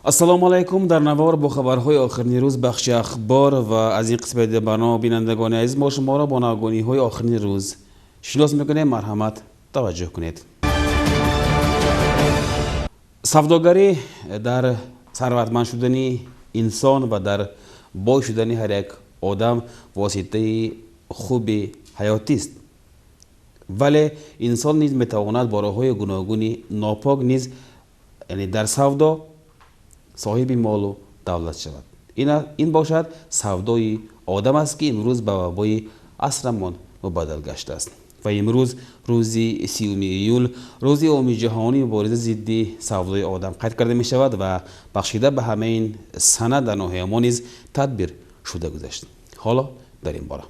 السلام علیکم. در نوار با خبرهای آخرین روز بخش اخبار و از این قسمت برنامه بینندگان عزیز ما شما را با ناگهانی های آخرین روز شناس میکنیم. مرحمت توجه کنید. سوداگری در ثروتمند شدن انسان و در بای شدن هر یک آدم واسطه خوب حیاتی است، ولی انسان نیز میتواند با راه‌های گوناگون ناپاک نیز یعنی در سودا صاحب مال و دولت شود. این باشد سودای آدم است که امروز به وبای عصرمان مبادل گشته است و امروز روزی 30 ایول روز عمومی جهانی مبارزه ضد سودای آدم قید کرده می شود و بخشیده به همه این سنه در ناحیه ما نیز تدبیر شده گذشت. حالا در این باره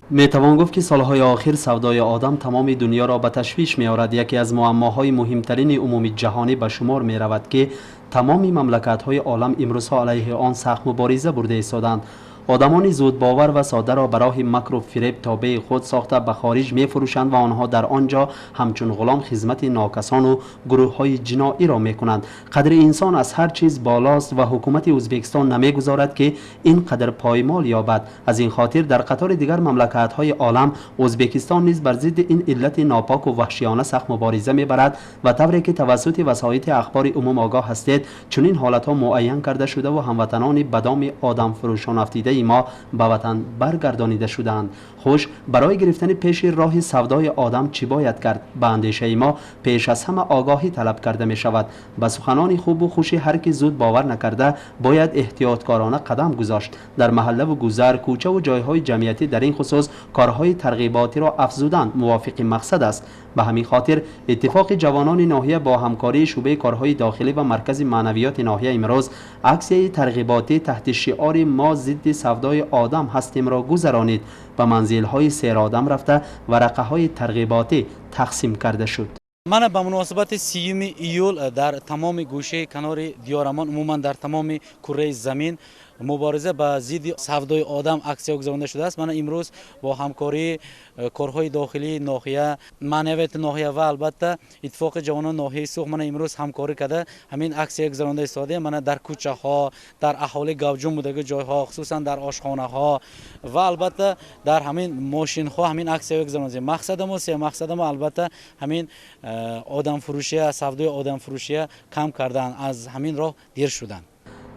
میتوان گفت که سالهای آخر سودای آدم تمام دنیا را به تشویش می آورد. یکی از معماهای مهمترین عمومی جهانی به شمار می رود که تمام مملکت‌های عالم امروزها علیه آن سخت مبارزه برده ایستادند. آدمانی زود باور و ساده را برای مکر و فریب تابع خود ساخته به خارج می فروشند و آنها در آنجا همچون غلام خدمت ناکسان و گروه های جنایی را می کنند. قدر انسان از هر چیز بالاست و حکومت ازبکستان نمی گذارد که این قدر پایمال یابد. از این خاطر در قطار دیگر مملکت های عالم ازبکستان نیز بر ضد این علت ناپاک و وحشیانه سخت مبارزه می برد و طوری که توسط وسایل اخبار عموم آگاه هستید چنین حالت ها معین کرده شده و هموطنان بدام آدم فروشان افتیده ما به وطن برگردانیده شدند. خوش برای گرفتن پیش راه سودای آدم چی باید کرد؟ به اندیشه ما پیش از همه آگاهی طلب کرده می شود. به سخنان خوب و خوش هر کی زود باور نکرده باید احتیاطکارانه قدم گذاشت. در محله و گذر، کوچه و جایهای جمعیتی در این خصوص کارهای ترغیباتی را افزودن موافق مقصد است. به همین خاطر اتفاق جوانان ناحیه با همکاری شعبه کارهای داخلی و مرکز معنویات ناحیه امروز عکسی ترغیباتی تحت شعار ما ضد سودای آدم هستیم را گذرانید. به منزل‌های سیر آدم رفته ورقه‌های ترغیباتی تقسیم کرده شد. من به مناسبت 30 ایول در تمام گوشه کنار دیارمان عموما در تمام کره زمین مبارزه با ضد سودای آدم اکسیا گذرانده شده است. من امروز با همکاری کارهای داخلی ناحیه معنویات ناحیه و البته اتفاق جوانان ناحیه سوخ من امروز همکاری کرده همین اکسیا گذرانده ایستاده. من در کوچه ها، در اهالی گوجون بودگی جای ها، خصوصا در آشخانه ها و البته در همین ماشین ها همین اکسیا گذرانده. مقصد ما البته همین آدم فروشی، سودای آدم فروشی کم کردن، از همین راه دیر شدن.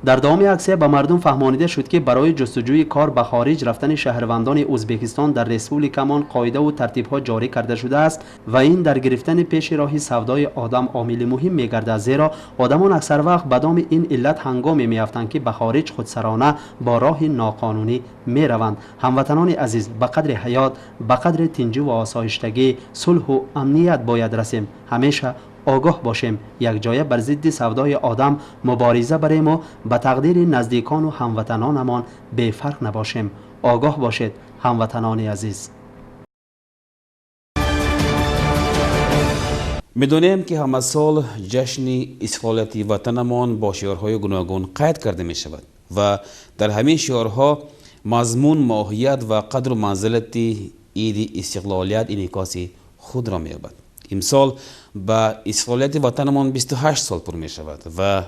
در دام عکسیه به مردم فهمانیده شد که برای جستجوی کار به خارج رفتن شهروندان ازبکستان در رسپوبلیک مان قاعده و ترتیب‌ها جاری کرده شده است و این در گرفتن پیش راه سودای آدم عامل مهم می‌گردد، زیرا آدمان اکثر وقت به دام این علت هنگامی می‌افتند که به خارج خودسرانه با راه ناقانونی می‌روند. هموطنان عزیز، به قدر حیات، به قدر تنجی و آسایشتگی، صلح و امنیت باید رسیم. همیشه آگاه باشیم. یک جایه بر ضد سودای آدم مبارزه بریم و به تقدیر نزدیکان و هموطنانمان بی فرق نباشیم. آگاه باشید هموطنان عزیز. میدونیم که همه سال جشن استقلالت وطنمان با شعارهای گوناگون قید کرده می شود و در همین شعارها مضمون، ماهیت و قدر و منزلت عید استقلالیت انعکاس خود را می‌یابد. امسال با استقلالیت وطنمان 28 سال پر می شود و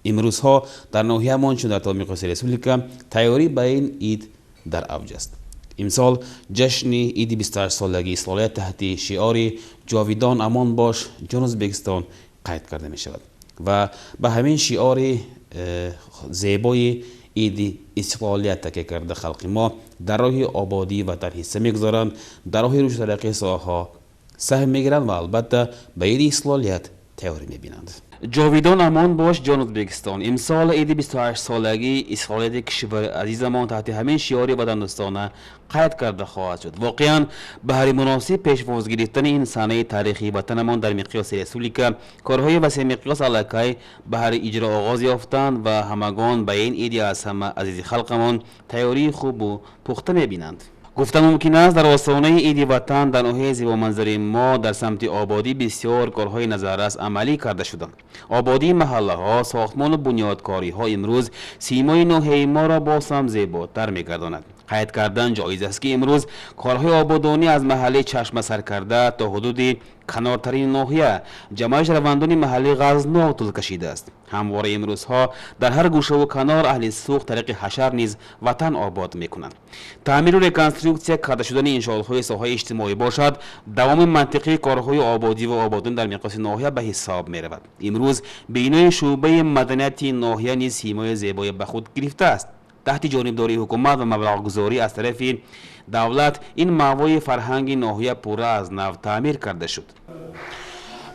امروزها در ناحیه مان چون در تمام رسپوبلیک تیاری به این عید در اوج است. امسال جشن عید 28 سالگی استقلالیت تحت شعار جاویدان امان باش جان ازبکستان قید کرده می شود و به همین شعار زیبای عید استقلالیت تکیه کرده خلق ما در راه آبادی وطن حصه می‌گذارند، در راه رشد ترقی ساحه‌ها سهم میگیرند و البته به عید استقلالیت تیاری میبینند. جاویدان امان باش جان ازبکستان. امسال عید 28 سالگی استقلالیت کشور عزیزمان تحت همین شعار وطندوستانه قید کرده خواهد شد. واقعا به هر مناسب پیشواز گرفتن این صحنه تاریخی وطنمان در مقیاس رسپوبلیک کارهای وسیع مقیاس علاقه به هر اجرا آغاز یافتند و همگان به این عید از همه عزیز خلقمان تیاری خوب و پخته میبینند. گفتن ممکن است در آستانه عید وطن در ناحیه زیبا منظره ما در سمت آبادی بسیار کارهای نظررس عملی کرده شدند. آبادی محله ها، ساختمان و بنیادکاری ها امروز سیمای ناحیه ما را باز هم زیباتر می‌گرداند. قید کردن جایز است که امروز کارهای آبادانی از محله چشمه سر کرده تا حدود کنارترین ناحیه جمعیت روندان محله غزنو طول کشیده است. همواره این روزها در هر گوشه و کنار اهل سوق طریق حشر نیز وطن آباد میکنند. تعمیر و ریکنستروکسیا کرده شدن انشاءالله ساحه اجتماعی باشد، دوام منطقی کارهای آبادی و آبادان در مقیاس ناحیه به حساب می رود. امروز بینای شعبه مدنیتی ناحیه نیز سیمای زیبایی به خود گرفته است. تحت جانبداری حکومت و مبلغ گذاری از طرف دولت این ماوای فرهنگی ناحیه پورا از نو تعمیر کرده شد.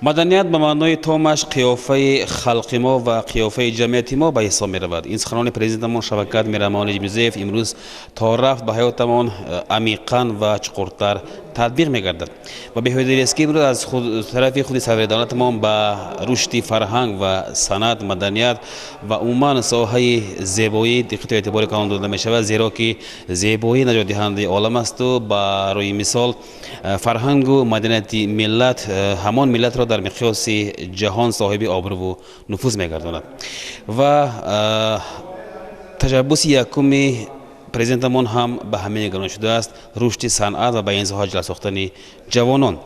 مدنیت به معنای تامش قیافه خلق ما و قیافه جمعیت ما به حساب می رود. این سخنان پرزیدنتمان شوکت میرمان یوزف امروز تا رفت به حیاتمان عمیقاً و چقورتر تطبیق می گردد و به حیدری است که امروز از طرف خود صدر دولتمان به رشد فرهنگ و صنعت مدنیت و عموما ساحه زیبایی دقت و اعتبار کامل داده می شود، زیرا که زیبایی نجات دهنده عالم است و برای مثال فرهنگ و مدنیت ملت همان ملت را در مقیاس جهان صاحب آبرو و نفوذ می‌گرداند و تشبث یکم پرزیدنتمان هم به همین نگران شده است، رشد صنعت و به این ساحه جلب ساختن جوانان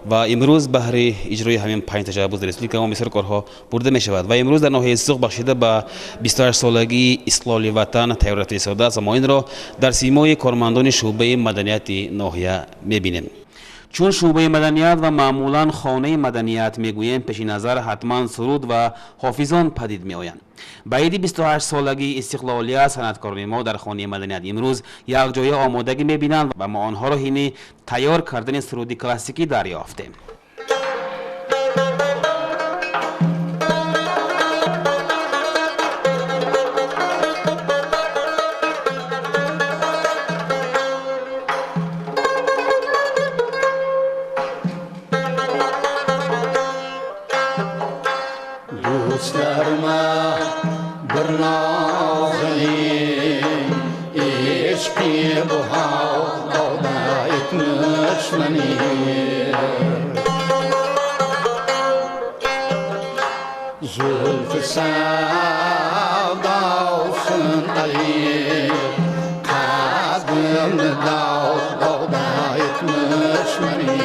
و امروز بهر اجرای همین 5 تشبث در رسولی که ما بسیار کارها برده می شود و امروز در ناحیه سوق بخشیده به 28 سالگی اصلاح وطن تیارت ایستاده است و ما این را در سیمای کارمندان شعبه مدنیت ناحیه می‌بینیم. چون شعبه مدنیت و معمولا خانه مدنیت میگوییم، پیش نظر حتما سرود و حافظان پدید می آیند. به عید 28 سالگی استقلالیت صنعتکاران ما در خانه مدنیت امروز یک جای آمادگی میبینند و ما آنها را حین تیار کردن سرود کلاسیکی دریافتیم. دوستlarıma bir nazlıyım, eşki bu havada etmiş beni. Zülfü sevda olsun Ali, kalbimde dağda etmiş beni.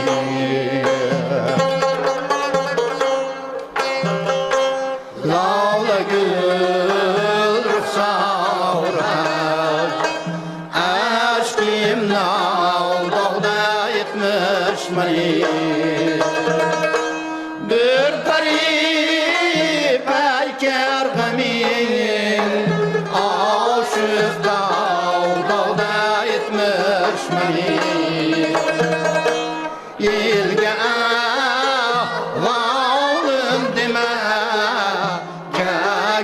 Lale gül rühsavraz, aşkım dağda etmiş beni. Bir garip elker gamin, aşık dağda etmiş beni. Yelge ağlarım deme,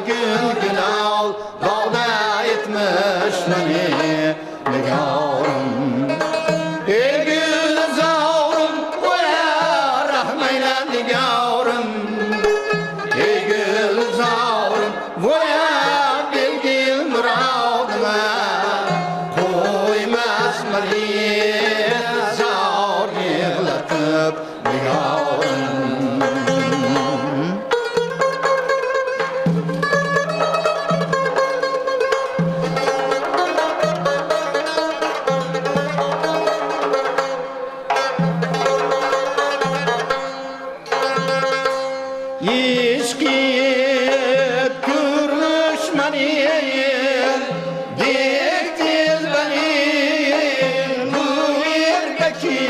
gül al dağda etmiş beni. Nigarım gül zavrum ve rahmeyle nigarım, gül zavrum ve bilgil muradıma koymaz mali zar yığlatıp nigarım. İşkiyet görüşmenin diktir benim bu erkekim.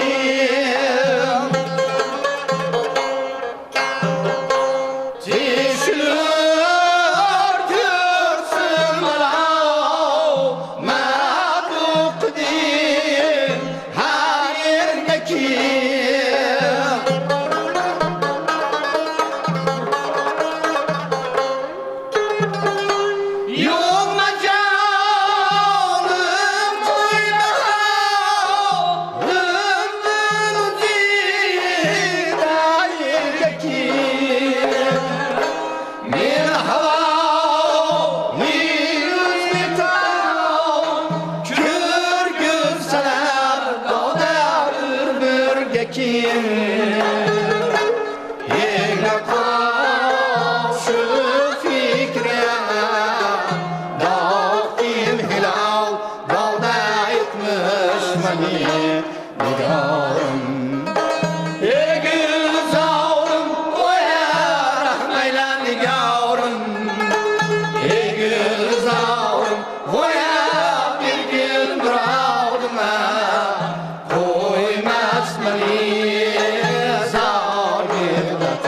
Tişlör görsün malav maduk din her erkekim. Yok macanım duyma, ömrüm didayırgekim. Bir hava, bir yüzlü tav, kür gülseler dağda ürbergekim. Yegle karşı fikre, dağ hilal dağda بلی زار گردت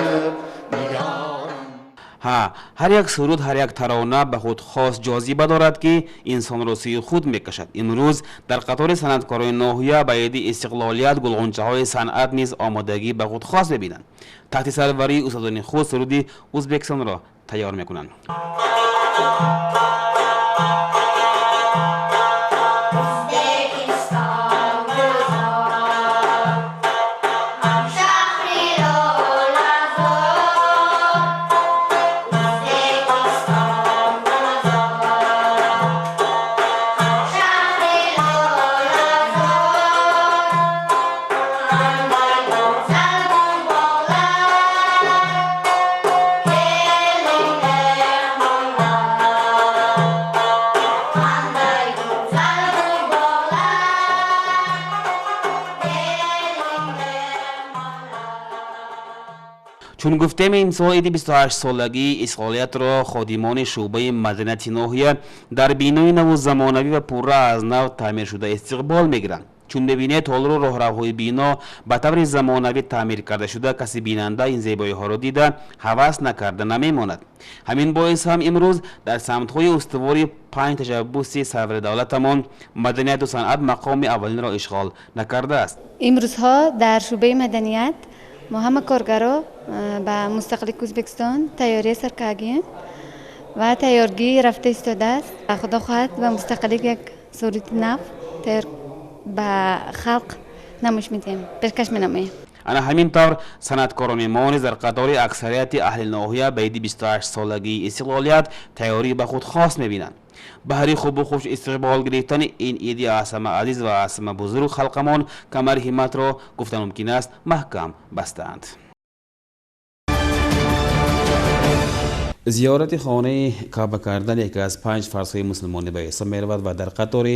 ها، هر یک سرود، هر یک ترانه به خود خاص جاذبه دارد که انسان را سوی خود میکشد. امروز در قطار صنعتکاران ناحیه به عید استقلالیت گلغنچه‌های صنعت نیز آمادگی به خود خاص ببینند. تحت سروری استادان خود سرودی ازبکستان را تیار میکنند. چون گفتیم امسال عید 28 سالگی استقلالیت را خادمان شعبه مدنیت ناحیه در بینای نو زمانوی و پوره از نو تعمیر شده استقبال میگیرند. چون ببینید حال رو راهروهای بینا به طور زمانوی تعمیر کرده شده، کسی بیننده این زیبایی ها را دیده هوس نکرده نمیماند. همین باعث هم امروز در سمت‌های استواری 5 تشبوس سرور دولتمان مدنیت و صنعت مقام اولین را اشغال نکرده است. امروزها در شعبه مدنیت ما همه کارگرها به مستقلی ازبکستان تیاری سر کردیم و تیارگی رفته ایستاده است. خدا خواهد به مستقلی یک سرود نو تیار به خلق نمایش میدیم، پیشکش مینماییم. انا همین طور صنعتکاران ما نیز در قطار اکثریت اهل ناحیه به عید 28 سالگی استقلالیت تیاری به خود خاص میبینند. به هر خوب و خوش استقبال گرفتن این عید اعظم عزیز و اعظم بزرگ خلقمان کمر همت را گفتن ممکن است محکم بستند. زیارت خانه کعبه کردن یکی از 5 فرض‌های مسلمانی به حساب می‌رود و در قطار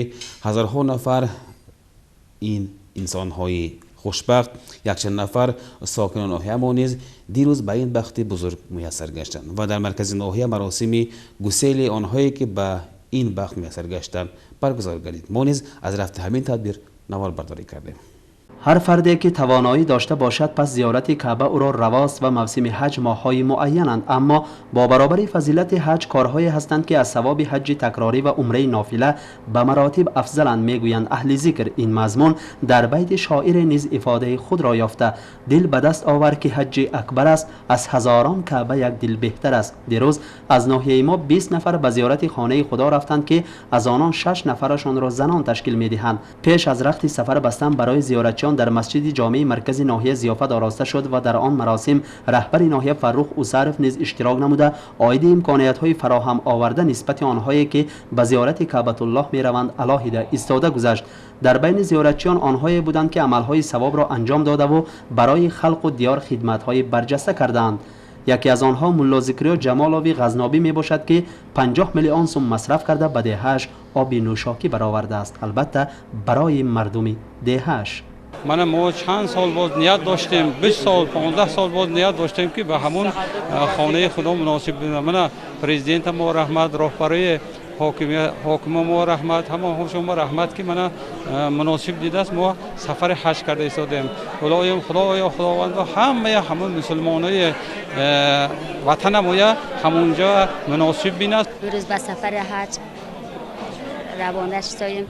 هزارها نفر این انسان‌های خوشبخت یک چند نفر ساکنان ناحیه ما نیز دیروز به این بخت بزرگ میسر گشتند و در مرکز ناحیه مراسم گسیل آنهایی که به این بخت میسر گشتند برگزار گردید. ما نیز از رفت همین تدبیر نوار برداری کردیم. هر فردی که توانایی داشته باشد پس زیارت کعبه او را رواست و موسم حج ماه‌های معینند، اما با برابر فضیلت حج کارهایی هستند که از ثواب حج تکراری و عمره نافله به مراتب افضلند. میگویند اهل ذکر این مضمون در بیت شاعر نیز افاده خود را یافته: دل به دست آور که حج اکبر است، از هزاران کعبه یک دل بهتر است. دیروز از ناحیه ما 20 نفر به زیارت خانه خدا رفتند که از آنان 6 نفرشان را زنان تشکیل میدهند. پیش از رخت سفر بستن برای زیارتچیان در مسجد جامع مرکز ناحیه ضیافت آراسته شد و در آن مراسم رهبر ناحیه فرخ اوصرف نیز اشتراک نموده عاید امکانیت‌های فراهم آورده نسبت آنهایی که به زیارت کعبه الله می‌روند علاهده ایستاده گذشت. در بین زیارتچیان آنهایی بودند که عملهای ثواب را انجام داده و برای خلق و دیار خدمت‌های برجسته کردند. یکی از آنها ملا ذکریا جمالاوی غزنابی می باشد که 50 میلیون سوم مصرف کرده به دهه‌اش آب نوشاکی برآورده است، البته برای مردم دهه‌اش. ما چند سال باز نیت داشتیم، 20 سال 15 سال باز نیت داشتیم که به همون خانه خدا مناسب بدیم. پرزیدنت ما رحمت، راهبری حاکم ما رحمت، همه شما رحمت که مناسب دیده است. ما سفر حج کرده ایستادیم. خداوند همون مسلمانای وطن ما همونجا مناسب بینه. روز به سفر حج روانه شدیم.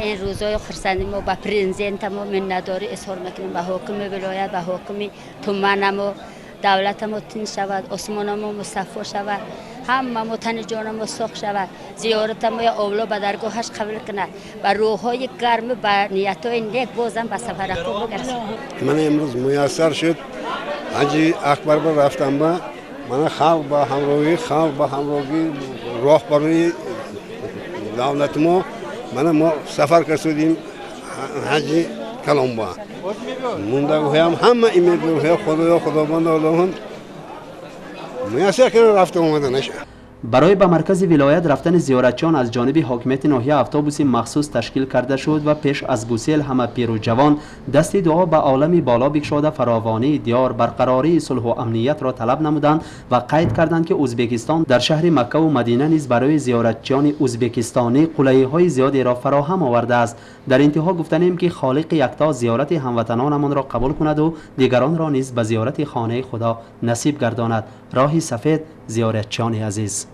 این روزای خرسندی ما با پرزیدنت ما منتداری اظهار میکنیم، به حاکم ولایت، به حاکم تومن ما، دولت ما تین شود، آسمان ما مصفا شود، همه ما تن جان ما ساخت شود، زیارت ما یا اولا به درگاهش قبول کند و روحای گرم به نیتای نیک بازم به سفر خوب برسد. من امروز میسر شد حج اکبر با رفتم با من خلق با همراهی راهبری دولت ما ما سفر کردیم حج کلام با موندگی هم همه امیدواره خداوند الله میسر کنه رفته اومده نشه. برای به مرکز ولایت رفتن زیارتچیان از جانب حاکمیت ناحیه اتوبوس مخصوص تشکیل کرده شد و پیش از بوسیل همه پیر و جوان دست دعا به عالمی بالا بگشاده فراوانی دیار برقراری صلح و امنیت را طلب نمودند و قید کردند که ازبکستان در شهر مکه و مدینه نیز برای زیارتچیان ازبکستانی قلعه‌های زیادی را فراهم آورده است. در انتها گفتنیم که خالق یکتا زیارت هموطنانمان را قبول کند و دیگران را نیز به زیارت خانه خدا نصیب گرداند. راهی سفید زیارتچیان عزیز.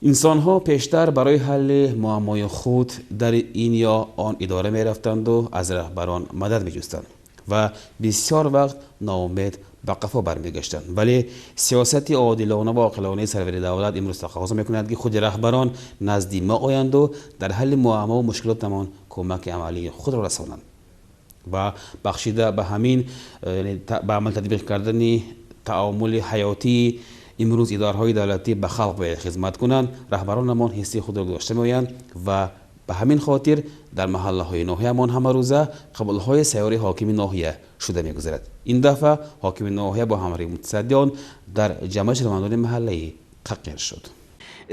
انسان‌ها پیشتر برای حل معمای خود در این یا آن اداره می رفتند و از رهبران مدد می جستند و بسیار وقت ناامید به قفا برمیگشتند. ولی سیاست عادلانه و عاقلانه سرور دولت امروز تقاضا می‌کند که خود رهبران نزد ما آیند و در حل معما و مشکلاتمان کمک عملی خود را رسانند و بخشیده به همین به عمل تطبیق کردن تعامل حیاتی امروز اداره‌های دولتی به خلق باید خدمت کنند. رهبرانمان حسی خود را داشته می‌آیند و به همین خاطر در محله‌های ناحیه‌مان همه روزه قبول‌های سیاره حاکم ناحیه شده می‌گذرد. این دفعه حاکم ناحیه با همراهی متصدیان در جمع شهروندان محله‌ای تغییر شد.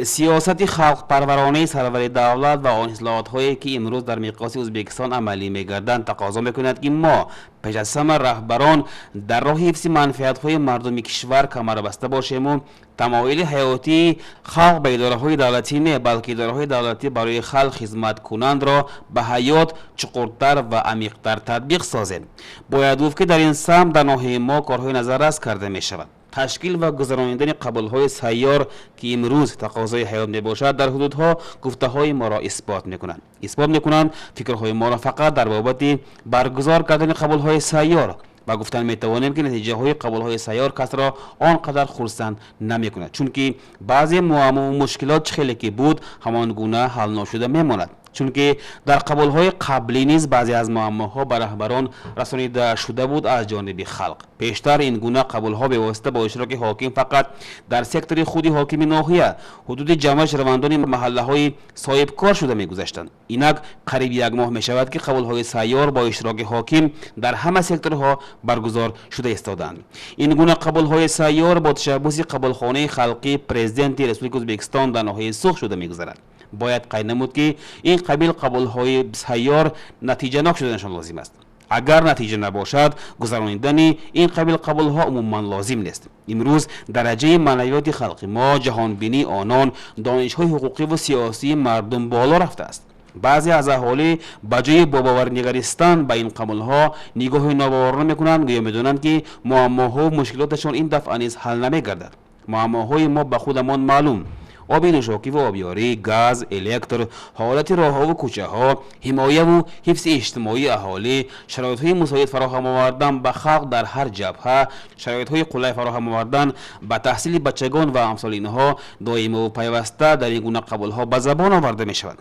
سیاست خلق پرورانه سرور دولت و آن اصلاحات‌هایی که امروز در میقات ازبکستان عملی می‌گردند تقاضا می‌کند که ما پیش از همه رهبران در راه حفظ منفعت‌های مردم کشور کمر بسته باشیم و تمایل حیاتی خلق به اداره‌های دولتی نه بلکه اداره‌های دولتی برای خلق خدمت کنند را به حیات چقورتر و عمیق‌تر تطبیق سازیم. باید گفت که در این سمت در ناحیه ما کارهای نظررس کرده می‌شود. تشکیل و گذراندن قبول‌های سیار که امروز تقاضای حیات میباشد در حدودها گفته‌های ما را اثبات میکنند فکرهای ما را فقط در بابت برگزار کردن قبول‌های سیار و گفتن میتوانیم که نتیجه های قبول‌های سیار کس را آنقدر خرسند نمیکند چون که بعضی معما و مشکلات خیلی که بود همان گونه حل نشده میماند. چون که در قبول‌های قبلی نیز بعضی از معماها به رهبران رسانیده شده بود از جانب خلق. پیشتر این گونه قبول‌ها به واسطه با اشتراک حاکم فقط در سکتور خودی حاکم ناحیه حدود جمع شهروندان محله‌های صاحب کار شده می‌گذشتند. اینک قریب یک ماه می‌شود که قبول‌های سیار با اشتراک حاکم در همه سکتورها برگزار شده استادند. این گونه قبول‌های سیار با تشبث قبولخانه خلقی پرزیدنت ریاست ازبکستان در ناحیه سوخ شده می‌گذرد. باید قید نمود که این قبیل قبول‌های سیار نتیجه ناک شدنشان لازم است. اگر نتیجه نباشد گذراندن این قبیل قبول‌ها عموما لازم نیست. امروز درجه معنویات خلق ما جهانبینی آنان دانش‌های حقوقی و سیاسی مردم بالا رفته است. بعضی از اهالی بجای با باور نگریستن به این قبول‌ها نگاه ناباورانه می‌کنند گویا می‌دانند که معماها و مشکلاتشان این دفعه نیز حل نمی‌گردد. معماهای ما به خودمان معلوم: آب نوشاکی و آبیاری، گاز، الکتر، حالت راه‌ها و کوچه‌ها، حمایه و حفظ اجتماعی اهالی، شرایط‌های مساعد فراهم آوردن به خلق در هر جبهه، شرایط‌های قلع فراهم آوردن به تحصیل بچگان و امثال اینها دائم و پیوسته در این گونه قبول‌ها به زبان آورده می‌شود.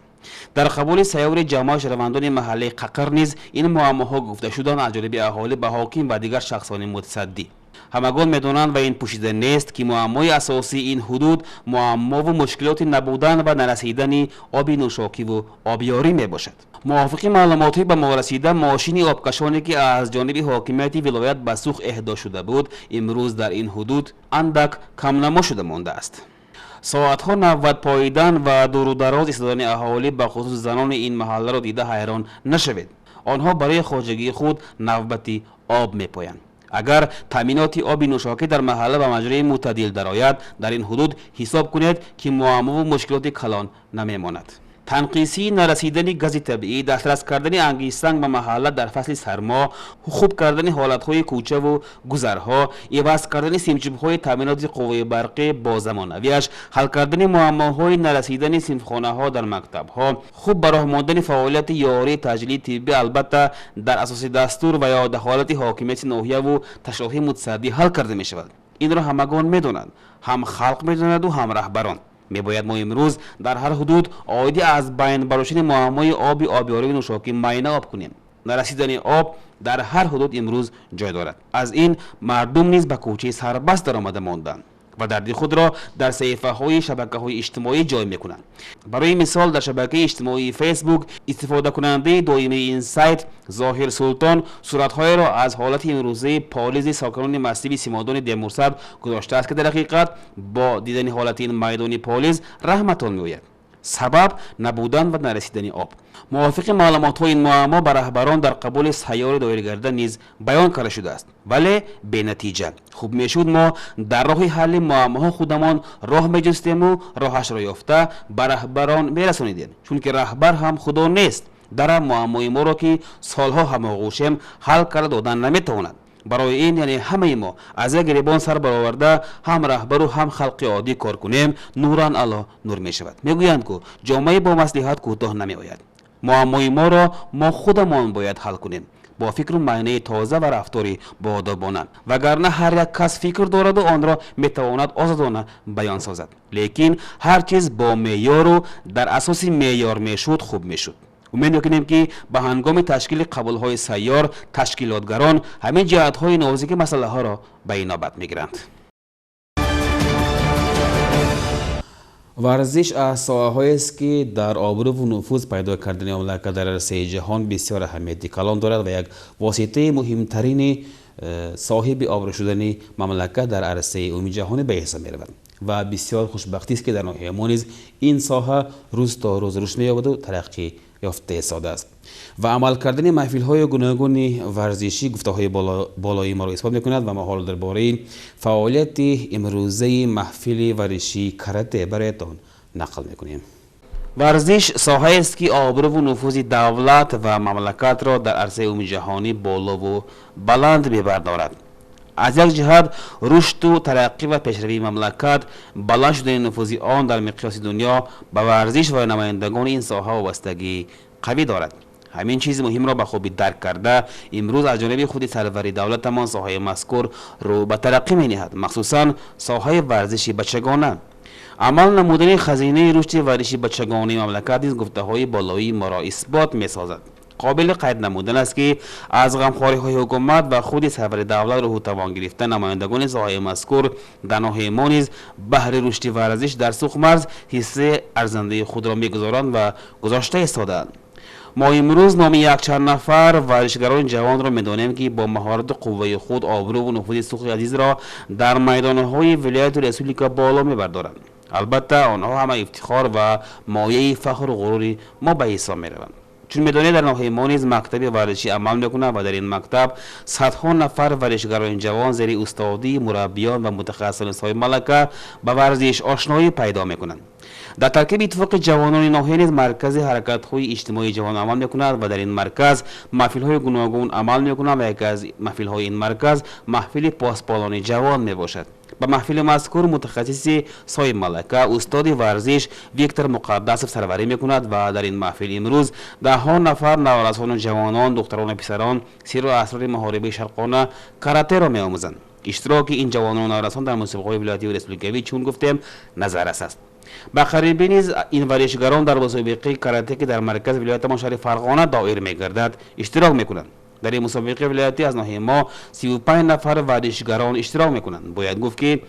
در قبول سیار جمع شهروندان محله ققر نیز این معماها گفته شدن از جانب اهالی به حاکم و دیگر شخصان متصدی. همگان میدانند و این پوشیده نیست که معمای اساسی این حدود معما و مشکلات نبودن و نرسیدن آب نوشاکی و آبیاری می باشد. موافق معلوماتی به ما رسیده ماشین آبکشانی که از جانب حاکمیت ولایت به سوخ اهدا شده بود امروز در این حدود اندک کم نما شده مانده است. ساعتها نوبت پاییدن و دور و دراز ایستادن اهالی به خصوص زنان این محله را دیده حیران نشوید. آنها برای خواجگی خود نوبتی آب میپایند. اگر تامینات آب نوشاکی در محله به مجرای معتدل درآید در این حدود حساب کنید که معما و مشکلات کلان نمیماند. تنقیصی نرسیدن گاز طبیعی، دسترس کردن انگیزسنگ به محله در فصل سرما، خوب کردن حالتهای کوچه و گذرها، عوض کردن سیمچوب‌های تامینات قوه برقی با زمانویش، حل کردن معماهای نرسیدن صنفخانه‌ها در مکتب‌ها، خوب براه ماندن فعالیت یاری تجلیل طبی البته در اساس دستور و یا دخالت حاکمیت ناحیه و تشریح متصدی حل کرده می‌شود. این را همگان می‌دانند، هم خلق می‌داند و هم رهبران. میباید ما امروز در هر حدود عایدی از بین برداشتن معمای آبیاری و نوشاکی معینه آب کنیم. نرسیدن آب در هر حدود امروز جای دارد. از این مردم نیز به کوچه سربست درآمده ماندند. و دردی خود را در صفحه‌های شبکه‌های اجتماعی جای می‌کنند. برای مثال در شبکه اجتماعی فیسبوک استفاده کننده دائمی این سایت ظاهر سلطان صورت‌های را از حالت امروزه پالیز ساکنان مسیب سیمادان دمرصد گذاشته است که در حقیقت با دیدن حالت این میدان پالیز رحمتان می‌آید. سبب نبودن و نرسیدن آب. موافق معلومات های این معما بر رهبران در قبول سیار دایرگردان نیز بیان کرده شده است، ولی به نتیجه. خوب میشود ما در راه حل معماها خودمان راه میجستیم و راهش را یافته بر رهبران میرسانیدیم، چون که رهبر هم خدا نیست. در معمای ما را که سالها هماغوشیم حل کرده دادن نمیتواند. برای این یعنی همه ما از یک گریبان سر برآورده هم رهبر و هم خلق عادی کار کنیم، نوران الله نور می شود. میگویند که جامعه با مصلحت کوتاه نمی آید. معمای ما را ما خودمان باید حل کنیم با فکر و معنی تازه و رفتاری باادبانه، وگرنه هر یک کس فکر دارد و آن را میتواند آزادانه بیان سازد، لیکن هر چیز با معیار و در اساس معیار میشد خوب میشد. امید میکنیم که به هنگام تشکیل قبول‌های سیار تشکیلاتگران همین جهت‌های نازک مسئله ها را به اینابت میگیرند. ورزش از ساحه‌هایی است که در آبرو و نفوذ پیدا کردن مملکت در عرصه جهان بسیار اهمیت کلان دارد و یک واسطه مهمترین صاحب آبرو شدن مملکت در عرصه عمومی جهانی به حساب می‌رود و بسیار خوشبختی است که در ناحیه ما نیز این ساحه روز تا روز رشد می‌یابد و ترقی یافته ساده است و عمل کردن محفل‌های گوناگون ورزشی گفته‌های بالایی ما را اثبات می‌کند و ما حال درباره فعالیت امروزه محفل ورزشی کاراته برایتان نقل می‌کنیم. ورزش ساحه‌ای است که آبرو و نفوذ دولت و مملکت را در عرصه عمومی جهانی بالا و بلند می‌بردارد. از یک جهت رشد و ترقی و پیشروی مملکت بلند شدن نفوذ آن در مقیاس دنیا به ورزش و نمایندگان این ساحه وابستگی قوی دارد. همین چیز مهم را به خوبی درک کرده امروز از جانب خود سروری دولتمان ساحه مذکور رو به ترقی می نهد، مخصوصا ساحه ورزش بچگانه. عمل نمودن خزینه رشد ورزش بچگانه مملکت نیز گفته‌های بالایی ما را اثبات می سازد. قابل قید نمودن است که از غمخواری های حکومت و خود سرور دولت رو توان گرفتن نمایندگان ساحه مذکور در ناحیه ما نیز بهر رشد ورزش در سوق مرز حصه ارزنده خود را میگذارند و گذاشته ایستادند. ما امروز نام یک چند نفر ورزشگران جوان را میدانیم که با مهارت و قوه خود آبرو و نفوذ سوق عزیز را در میدانهای ولایت رسولیکا بالا میبردارند. البته آنها همه افتخار و مایه فخر و غرور ما به حساب میروند، چون میدانید در ناحیه ما نیز مکتب ورزشی عمل میکنند و در این مکتب صدها نفر ورزشگران جوان زیر استادی مربیان و متخصصان صاحب ملکه به ورزش آشنایی پیدا میکنند. در ترکیب اتفاق جوانان ناحیه نیز مرکز حرکت‌های اجتماعی جوان عمل میکند و در این مرکز محفل‌های گوناگون عمل میکنند و یکی از محفل‌های این مرکز محفل پاسبانان جوان میباشد. به محفل مذکور متخصص صاحب ملکه استاد ورزش ویکتور مقدسف سروری میکند و در این محفل امروز ده‌ها نفر نوارسان جوانان دختران و پسران سیر و اسرار محاربه شرقانه کاراته را میآموزند. اشتراک این جوانان و نوارسان در مسابقه‌های ولایتی و رسولیکوی چون گفتیم نظررس است. به قریبی نیز این ورزشگران در مسابقه کاراته که در مرکز ولایت ما شهر فرغانه دایر میگردد اشتراک میکنند. در این مسابقه ولایتی از ناحیه ما 35 نفر ورزشگران اشتراک میکنند. باید گفت که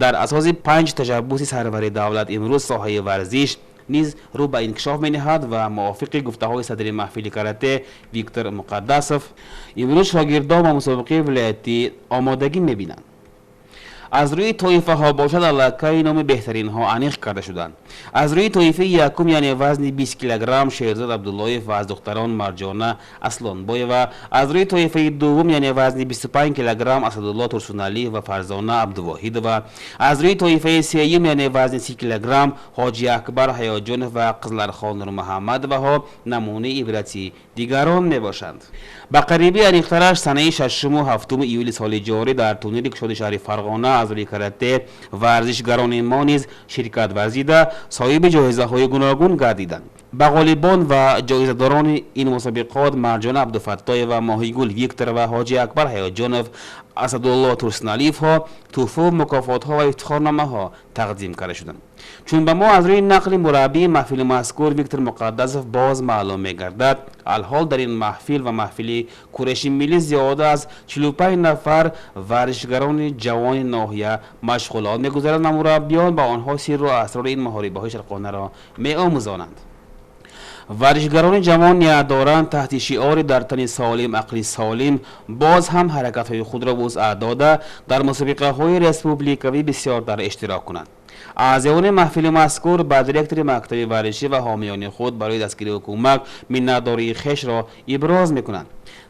در اساس 5 تشبوس سروری دولت امروز ساحه ورزش نیز رو به انکشاف می نهد و موافق گفته‌های صدر محفل کاراته ویکتور مقدسف امروز شاگردان و مسابقه ولایتی آمادگی میبینند. از روی طایفه ها باشد علاقه نام بهترین ها انیق کرده شدند. از روی طایفه یکم یعنی وزن 20 کیلوگرم شیرزاد عبداللهیف و از دختران مرجانه اسلانبای و از روی طایفه دوم یعنی وزن 25 کیلوگرم اسدالله ترسونعلی و فرزانه عبدالواحد و از روی طایفه سوم یعنی وزن 30 کیلوگرم حاجی اکبر حیاجان و قزلرخان نور محمد و ها نمونه عبرتی دیگران می باشند. به قریبی انیقترش سنه 6 و 7 ایول سال جاری در تورنیر کشاد شهر فرغانه از روی کاراته ورزشگران ما نیز شرکت ورزیده صاحب جایزه های گوناگون گردیدند. به غالیبان و جایزه‌داران این مسابقات مرجان عبدالفتاح و ماهیگل ویکتور و حاجی اکبر حیاتجانov، اسدالله ترسنالیف ها تحفه و مکافات ها و افتخارنامه ها تقدیم کرده شدند. چون به ما از روی نقل مربی محفل مذکور ویکتور مقدسوف باز معلوم می‌گردد، الحال در این محفل و محفل کورش ملی زیاده از 45 نفر ورزشگران جوان ناحیه مشغولات می‌گذارند و مربیان به آنها سر و اسرار این محاربه‌های شرقانه را می‌آموزانند. ورزشگران جوان نیت دارند تحت شعار در تن سالم عقل سالم باز هم حرکت‌های خود را وسعت داده در مسابقه‌های ریسپوبلیکوی بسیار در اشتراک کنند. اعضایان محفل مذکور به دیرکتور مکتب ورزشی و حامیان خود برای دستگیری حکومت منتداری خویش را ابراز می‌کنند.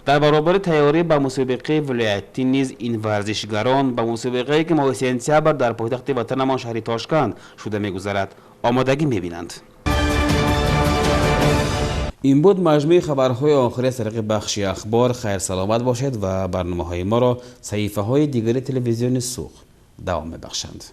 در برابر تیاری به مسابقه ولایتی نیز این ورزشگران به مسابقه‌ای که ماه سپتامبر در پایتخت وطنمان شهر تاشکند شده می‌گذرد آمادگی می‌بینند. این بود مجموع خبرهای آخر از طریق بخش اخبار. خیر سلامت باشد و برنامه‌های ما را صحیفه‌های دیگر تلویزیون سوخ دوام ببخشند.